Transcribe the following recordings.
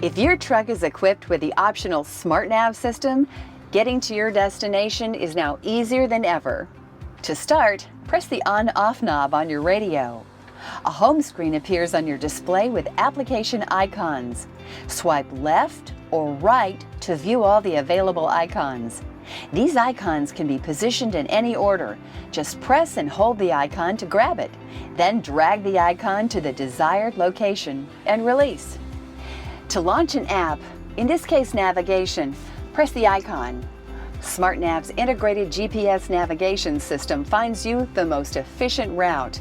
If your truck is equipped with the optional SmartNAV system, getting to your destination is now easier than ever. To start, press the on-off knob on your radio. A home screen appears on your display with application icons. Swipe left or right to view all the available icons. These icons can be positioned in any order. Just press and hold the icon to grab it. Then drag the icon to the desired location and release. To launch an app, in this case navigation, press the icon. SmartNAV's integrated GPS navigation system finds you the most efficient route.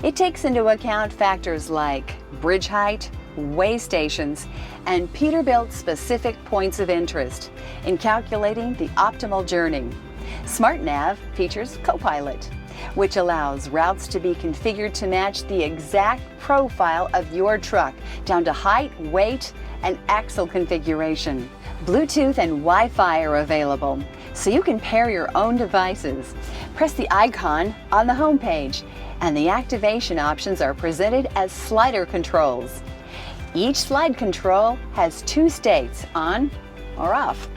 It takes into account factors like bridge height, way stations, and Peterbilt specific points of interest in calculating the optimal journey. SmartNAV features Copilot, which allows routes to be configured to match the exact profile of your truck, down to height, weight, and axle configuration. Bluetooth and Wi-Fi are available, so you can pair your own devices. Press the icon on the home page, and the activation options are presented as slider controls. Each slide control has two states, on or off.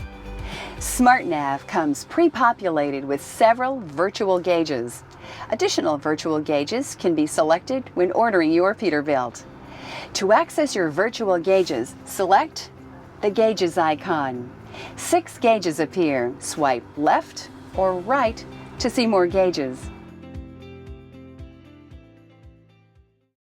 SmartNAV comes pre-populated with several virtual gauges. Additional virtual gauges can be selected when ordering your Peterbilt. To access your virtual gauges, select the Gauges icon. 6 gauges appear. Swipe left or right to see more gauges.